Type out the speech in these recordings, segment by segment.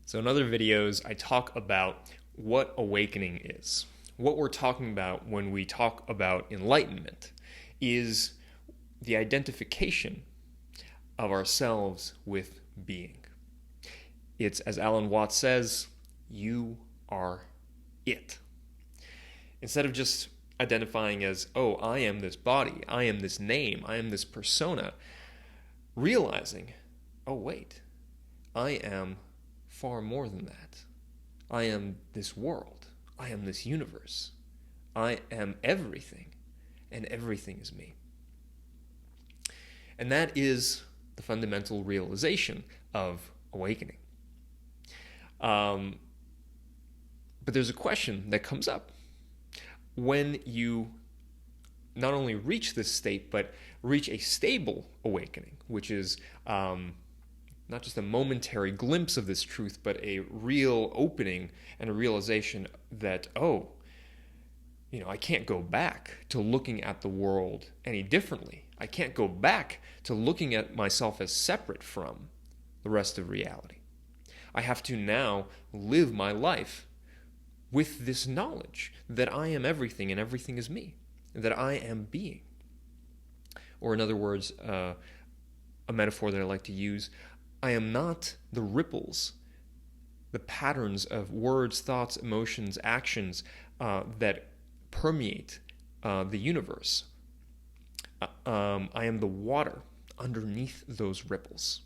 So in other videos, I talk about what awakening is. What we're talking about when we talk about enlightenment is the identification of ourselves with being. It's, as Alan Watts says, you are it. Instead of just identifying as, oh, I am this body, I am this name, I am this persona, realizing, oh, wait, I am far more than that. I am this world. I am this universe. I am everything, and everything is me. And that is the fundamental realization of awakening. But there's a question that comes up. When you not only reach this state, but reach a stable awakening, which is not just a momentary glimpse of this truth, but a real opening and a realization that, oh, I can't go back to looking at the world any differently. I can't go back to looking at myself as separate from the rest of reality. I have to now live my life with this knowledge that I am everything and everything is me, that I am being. Or in other words, a metaphor that I like to use, I am not the ripples, the patterns of words, thoughts, emotions, actions that permeate the universe. I am the water underneath those ripples.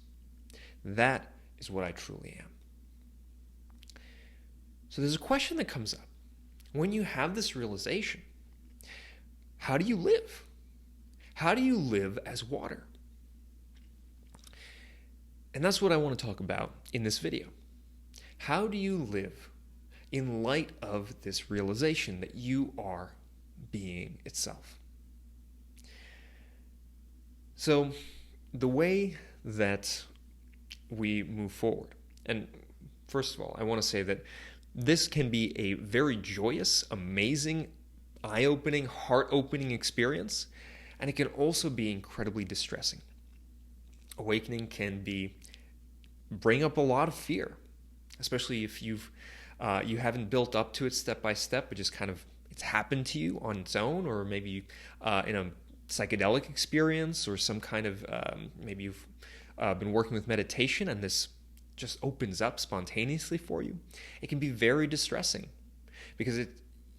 That is what I truly am. So there's a question that comes up. When you have this realization, how do you live? How do you live as water? And that's what I want to talk about in this video. How do you live in light of this realization that you are being itself? So the way that we move forward, and first of all, I want to say that this can be a very joyous, amazing, eye-opening, heart-opening experience, and it can also be incredibly distressing. Awakening can bring up a lot of fear, especially if you haven't built up to it step by step, but just kind of it's happened to you on its own, or maybe in a psychedelic experience, or some kind of maybe you've been working with meditation and this just opens up spontaneously for you. It can be very distressing because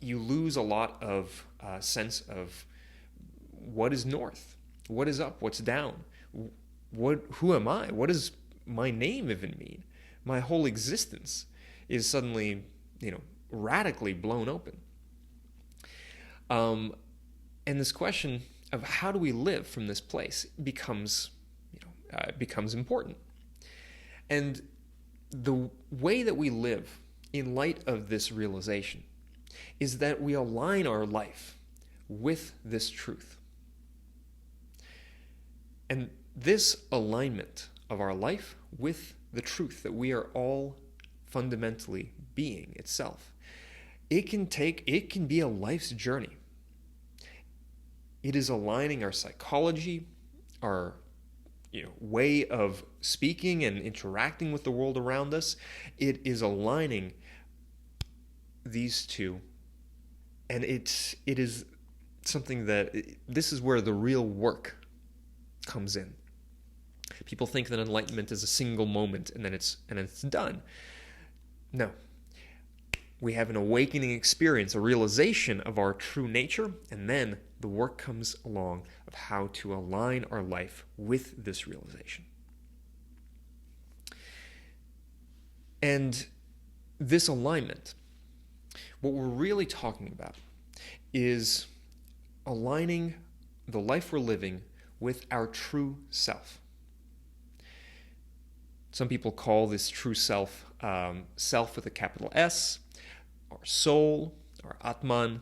you lose a lot of sense of what is north, what is up, what's down, who am I, what does my name even mean? My whole existence is suddenly, radically blown open. And this question of how do we live from this place becomes important. And the way that we live in light of this realization is that we align our life with this truth. And this alignment of our life with the truth that we are all fundamentally being itself, it can be a life's journey. It is aligning our psychology, our way of speaking and interacting with the world around us. It is aligning these two, and it is something that this is where the real work comes in. People think that enlightenment is a single moment and then it's done. No. We have an awakening experience, a realization of our true nature, and then the work comes along of how to align our life with this realization. And this alignment, what we're really talking about is aligning the life we're living with our true self. Some people call this true self, self with a capital S, or soul, or Atman.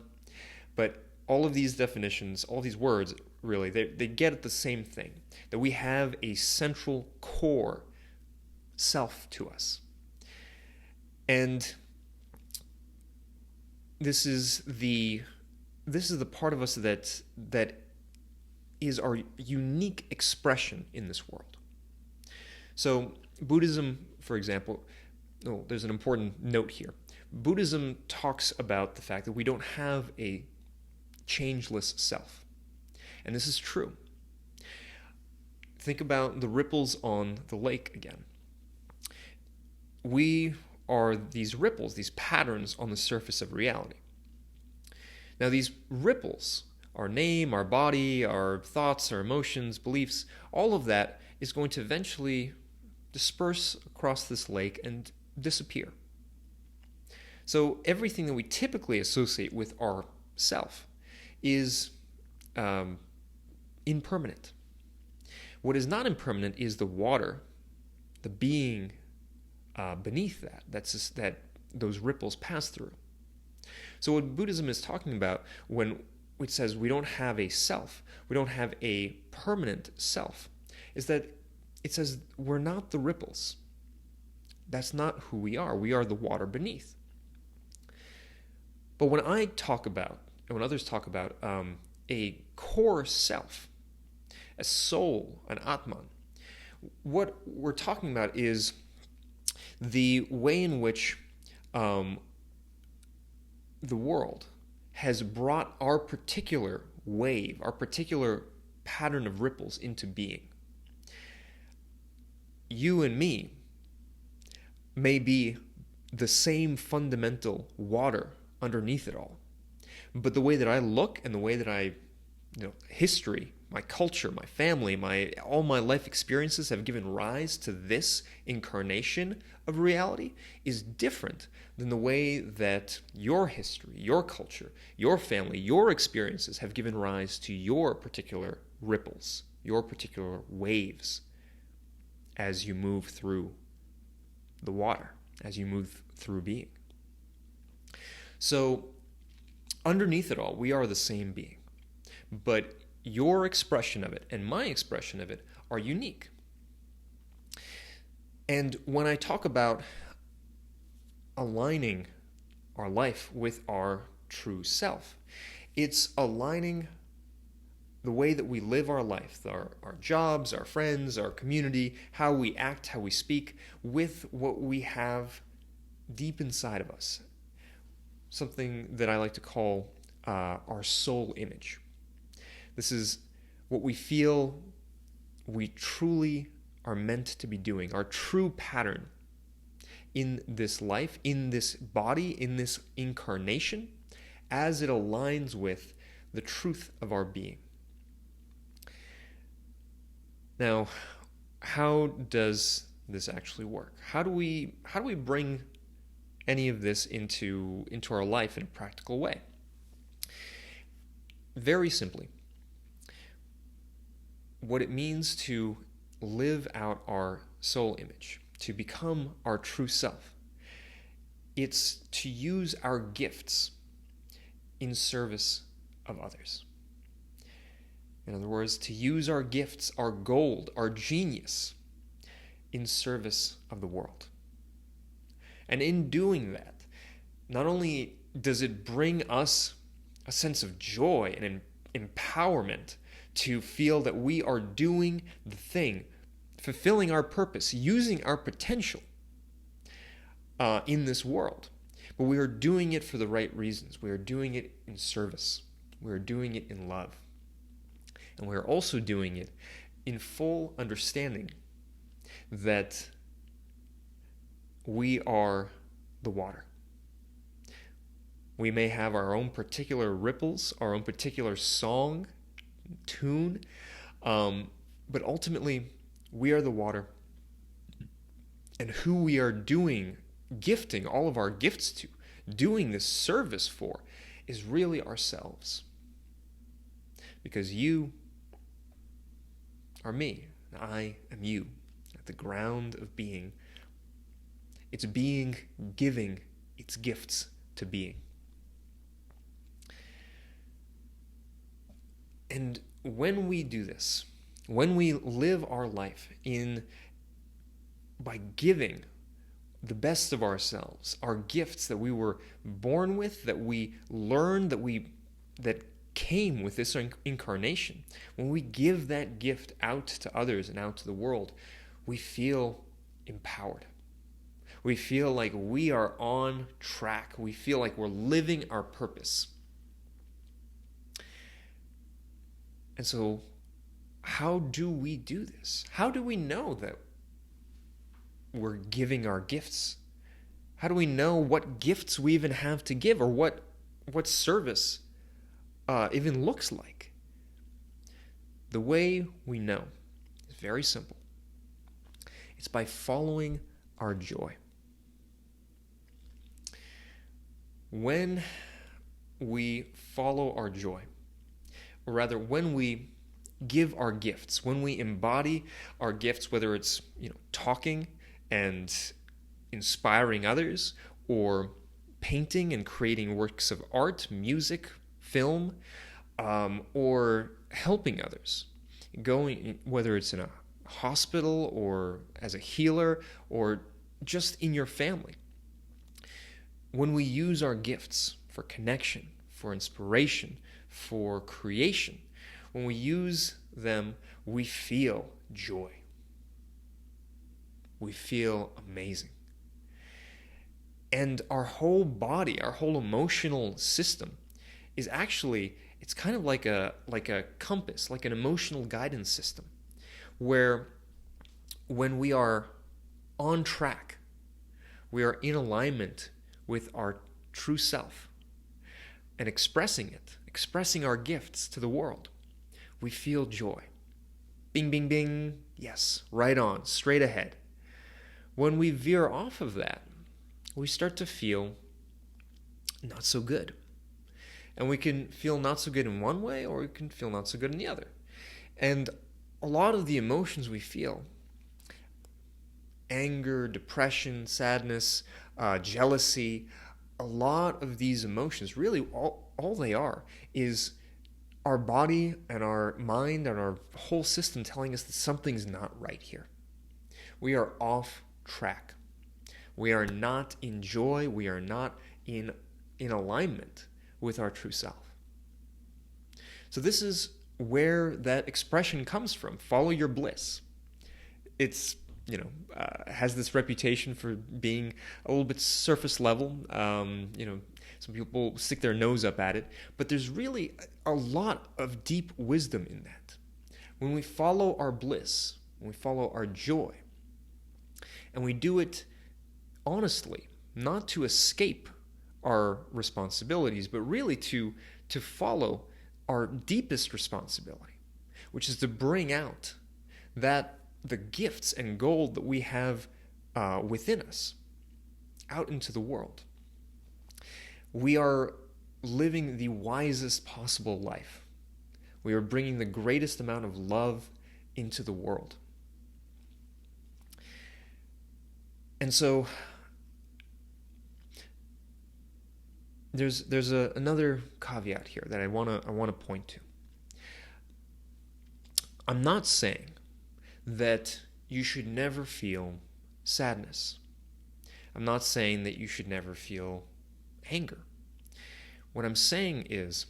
But all of these definitions, all these words, really, they get at the same thing, that we have a central core self to us. And this is the part of us that is our unique expression in this world. So Buddhism, for example, there's an important note here. Buddhism talks about the fact that we don't have a changeless self. And this is true. Think about the ripples on the lake again. We are these ripples, these patterns on the surface of reality. Now, these ripples, our name, our body, our thoughts, our emotions, beliefs, all of that is going to eventually disperse across this lake and disappear. So everything that we typically associate with our self is impermanent. What is not impermanent is the water, the being beneath that. That's just that those ripples pass through. So what Buddhism is talking about when it says we don't have a self, we don't have a permanent self, is that it says we're not the ripples. That's not who we are. We are the water beneath. But when I talk about, and when others talk about a core self, a soul, an Atman, what we're talking about is the way in which the world has brought our particular wave, our particular pattern of ripples into being. You and me may be the same fundamental water underneath it all. But the way that I look and the way that I, history, my culture, my family, all my life experiences have given rise to this incarnation of reality is different than the way that your history, your culture, your family, your experiences have given rise to your particular ripples, your particular waves as you move through the water, as you move through being. So underneath it all, we are the same being. But your expression of it and my expression of it are unique. And when I talk about aligning our life with our true self, it's aligning the way that we live our life, our jobs, our friends, our community, how we act, how we speak, with what we have deep inside of us. Something that I like to call our soul image. This is what we feel we truly are meant to be doing, our true pattern in this life, in this body, in this incarnation, as it aligns with the truth of our being. Now, how does this actually work? How do we bring any of this into our life in a practical way? Very simply, what it means to live out our soul image, to become our true self, it's to use our gifts in service of others. In other words, to use our gifts, our gold, our genius, in service of the world. And in doing that, not only does it bring us a sense of joy and empowerment to feel that we are doing the thing, fulfilling our purpose, using our potential in this world, but we are doing it for the right reasons. We are doing it in service. We are doing it in love. And we are also doing it in full understanding that we are the water. We may have our own particular ripples, our own particular song, tune, but ultimately we are the water. And who we are gifting all of our gifts to, doing this service for, is really ourselves. Because you are me, and I am you, at the ground of being. It's being giving its gifts to being. And when we do this, when we live our life by giving the best of ourselves, our gifts that we were born with, that we learned, that came with this incarnation, when we give that gift out to others and out to the world, we feel empowered. We feel like we are on track. We feel like we're living our purpose. And so, how do we do this? How do we know that we're giving our gifts? How do we know what gifts we even have to give, or what service even looks like? The way we know is very simple. It's by following our joy. When we follow our joy, or rather when we give our gifts, when we embody our gifts, whether it's talking and inspiring others, or painting and creating works of art, music, film, or helping others, whether it's in a hospital or as a healer or just in your family. When we use our gifts for connection, for inspiration, for creation, when we use them, we feel joy. We feel amazing. And our whole body, our whole emotional system is actually, it's kind of like a compass, like an emotional guidance system, where when we are on track, we are in alignment with our true self and expressing our gifts to the world, we feel joy. Bing, bing, bing. Yes, right on, straight ahead. When we veer off of that, we start to feel not so good. And we can feel not so good in one way, or we can feel not so good in the other. And a lot of the emotions we feel, anger, depression, sadness, jealousy, a lot of these emotions, really all they are is our body and our mind and our whole system telling us that something's not right here. We are off track. We are not in joy. We are not in alignment with our true self. So this is where that expression comes from. Follow your bliss. It's has this reputation for being a little bit surface level. Some people stick their nose up at it, but there's really a lot of deep wisdom in that. When we follow our bliss, when we follow our joy, and we do it honestly, not to escape our responsibilities, but really to follow our deepest responsibility, which is to bring out the gifts and gold that we have within us out into the world. We are living the wisest possible life. We are bringing the greatest amount of love into the world. And so there's another caveat here that I want to point to. I'm not saying that you should never feel sadness. I'm not saying that you should never feel anger. What I'm saying is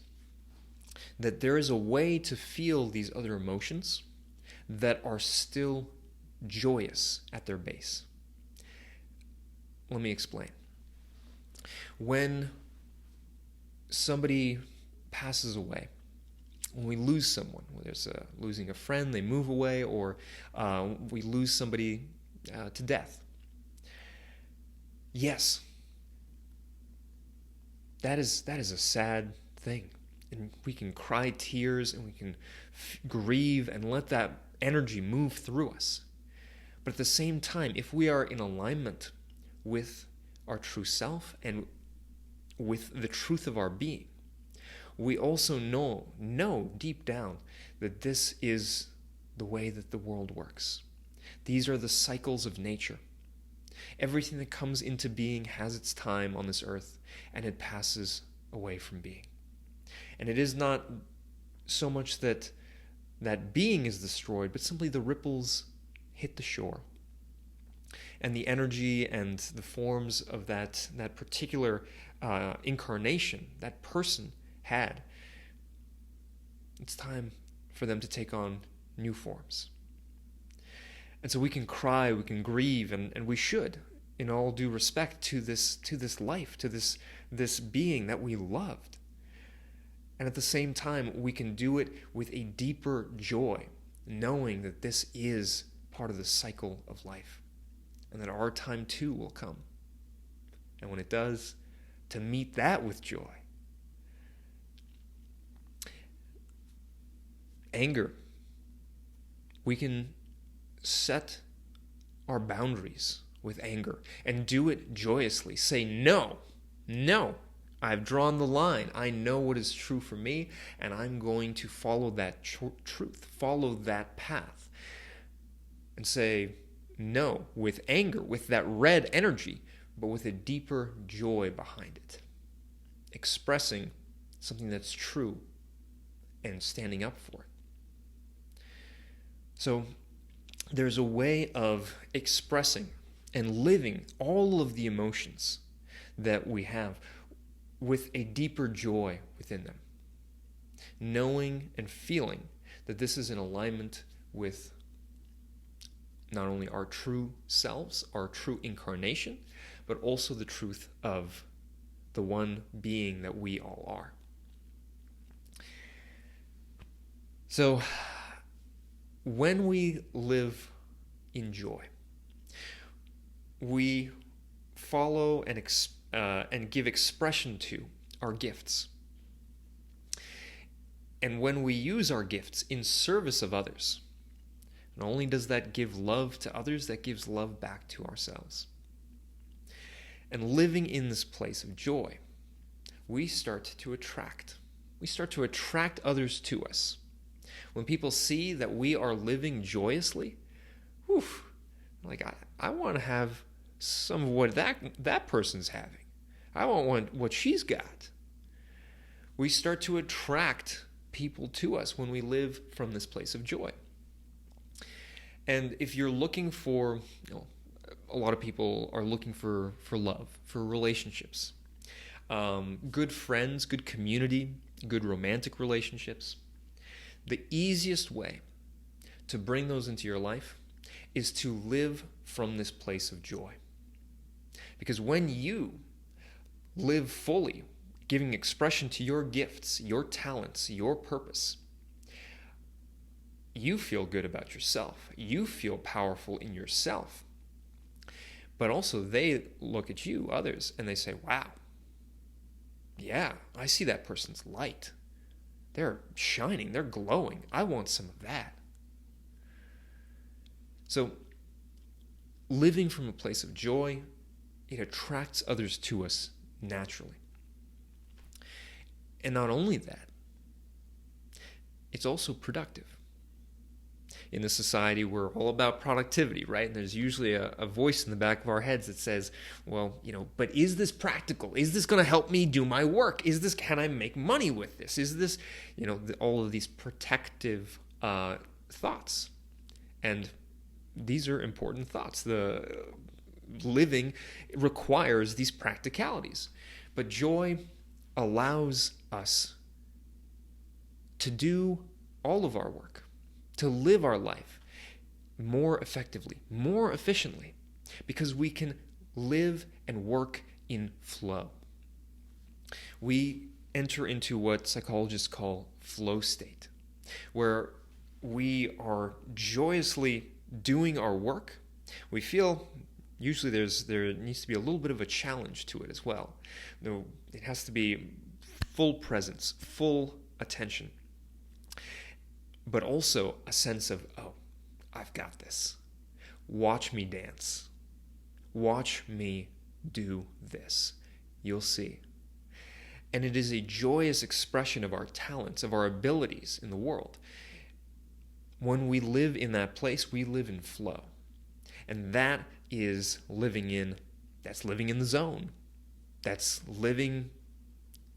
that there is a way to feel these other emotions that are still joyous at their base. Let me explain. When somebody passes away, when we lose someone, whether it's losing a friend, they move away, or we lose somebody to death. Yes, that is a sad thing. And we can cry tears and we can grieve and let that energy move through us. But at the same time, if we are in alignment with our true self and with the truth of our being, we also know deep down that this is the way that the world works. These are the cycles of nature. Everything that comes into being has its time on this earth, and it passes away from being. And it is not so much that being is destroyed, but simply the ripples hit the shore. And the energy and the forms of that particular incarnation, that person had, it's time for them to take on new forms. And so we can cry, we can grieve, and we should in all due respect to this life, to this being that we loved. And at the same time, we can do it with a deeper joy, knowing that this is part of the cycle of life, and that our time too will come. And when it does, to meet that with joy. Anger. We can set our boundaries with anger and do it joyously. Say, no, I've drawn the line. I know what is true for me, and I'm going to follow that truth, follow that path. And say no with anger, with that red energy, but with a deeper joy behind it. Expressing something that's true and standing up for it. So there's a way of expressing and living all of the emotions that we have with a deeper joy within them. Knowing and feeling that this is in alignment with not only our true selves, our true incarnation, but also the truth of the one being that we all are. So, when we live in joy, we follow and give expression to our gifts. And when we use our gifts in service of others, not only does that give love to others, that gives love back to ourselves. And living in this place of joy, we start to attract. We start to attract others to us. When people see that we are living joyously, like I want to have some of what that person's having. I want what she's got. We start to attract people to us when we live from this place of joy. And if you're looking for, a lot of people are looking for love, for relationships, good friends, good community, good romantic relationships. The easiest way to bring those into your life is to live from this place of joy. Because when you live fully, giving expression to your gifts, your talents, your purpose, you feel good about yourself. You feel powerful in yourself. But also they look at you, others, and they say, wow, yeah, I see that person's light. They're shining, they're glowing. I want some of that. So, living from a place of joy, it attracts others to us naturally. And not only that, it's also productive. In this society, we're all about productivity, right? And there's usually a voice in the back of our heads that says, well, but is this practical? Is this going to help me do my work? Can I make money with this? Is this, all of these protective thoughts? And these are important thoughts. The living requires these practicalities. But joy allows us to do all of our work, to live our life more effectively, more efficiently, because we can live and work in flow. We enter into what psychologists call flow state, where we are joyously doing our work. We feel usually there needs to be a little bit of a challenge to it as well. It has to be full presence, full attention, but also a sense of, oh, I've got this. Watch me dance. Watch me do this. You'll see. And it is a joyous expression of our talents, of our abilities in the world. When we live in that place, we live in flow. And that is living in the zone. That's living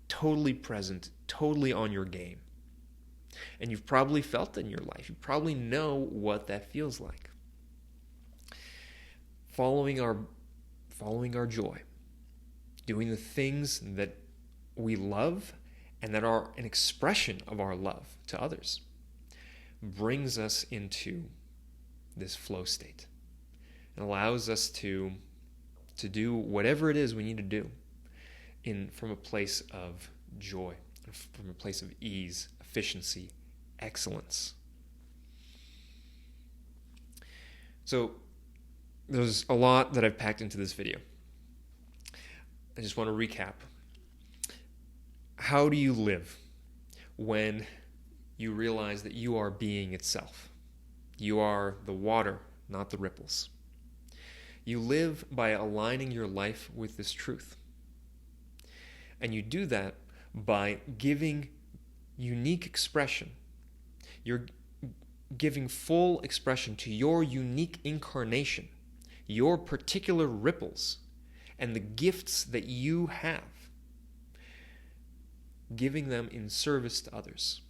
totally present, totally on your game. And you've probably felt it in your life. You probably know what that feels like. Following our joy, doing the things that we love and that are an expression of our love to others, brings us into this flow state and allows us to to do whatever it is we need to do from a place of joy, from a place of ease, efficiency, excellence. So there's a lot that I've packed into this video. I just want to recap. How do you live when you realize that you are being itself? You are the water, not the ripples. You live by aligning your life with this truth. And you do that by giving unique expression. You're giving full expression to your unique incarnation, your particular ripples, and the gifts that you have, giving them in service to others.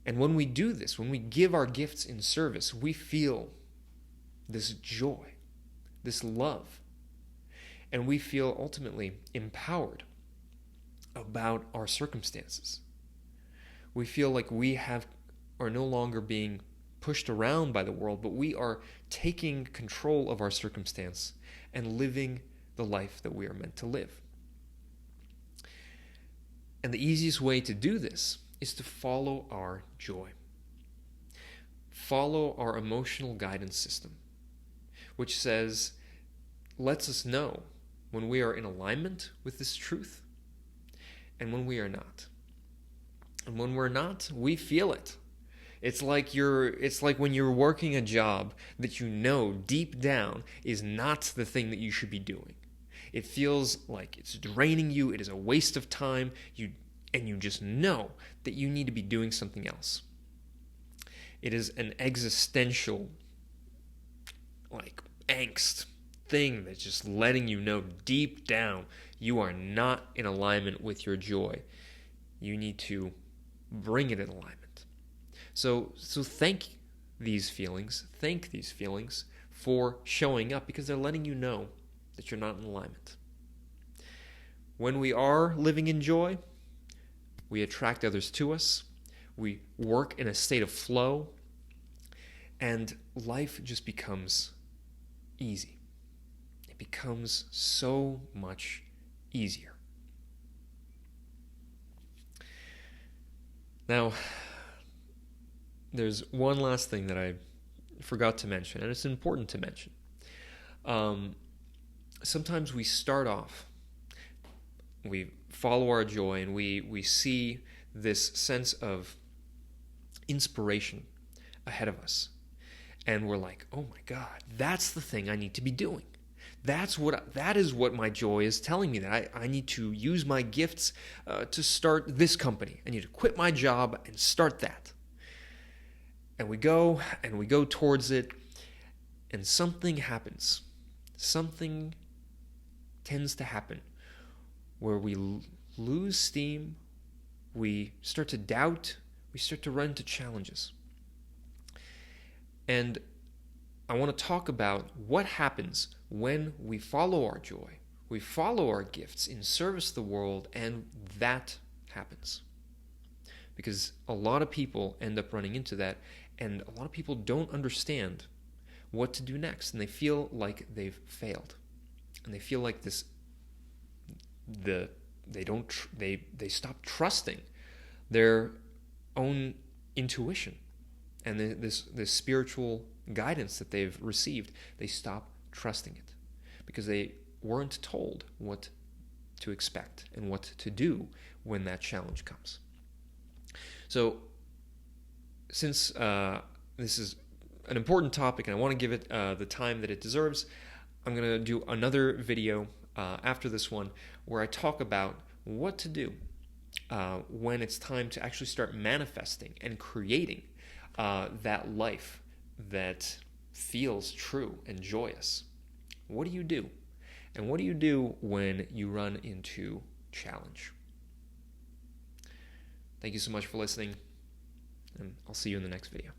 And when we do this, when we give our gifts in service, we feel this joy, this love, and we feel ultimately empowered about our circumstances. We feel like we are no longer being pushed around by the world, but we are taking control of our circumstance and living the life that we are meant to live. And the easiest way to do this is to follow our joy. Follow our emotional guidance system, which lets us know when we are in alignment with this truth and when we are not. And when we're not, we feel it. It's like when you're working a job that you know deep down is not the thing that you should be doing. It feels like it's draining you, it is a waste of time, and you just know that you need to be doing something else. It is an existential, angst thing that's just letting you know deep down you are not in alignment with your joy. You need to bring it in alignment. So thank these feelings for showing up, because they're letting you know that you're not in alignment. When we are living in joy, we attract others to us, we work in a state of flow, and life just becomes easy. It becomes so much easier. Now, there's one last thing that I forgot to mention, and it's important to mention. Sometimes we start off, we follow our joy, and we see this sense of inspiration ahead of us. And we're like, oh my God, that's the thing I need to be doing. That is what my joy is telling me, that I need to use my gifts to start this company. I need to quit my job and start that. And we go towards it, and something happens. Something tends to happen where we lose steam, we start to doubt, we start to run into challenges. And I want to talk about what happens when we follow our joy, we follow our gifts in service to the world, and that happens. Because a lot of people end up running into that, and a lot of people don't understand what to do next, and they feel like they've failed, and they feel like they stop trusting their own intuition and this spiritual guidance that they've received. They stop trusting it because they weren't told what to expect and what to do when that challenge comes. So, since this is an important topic and I want to give it the time that it deserves, I'm going to do another video after this one where I talk about what to do when it's time to actually start manifesting and creating that life that feels true and joyous. What do you do? And what do you do when you run into challenge? Thank you so much for listening, and I'll see you in the next video.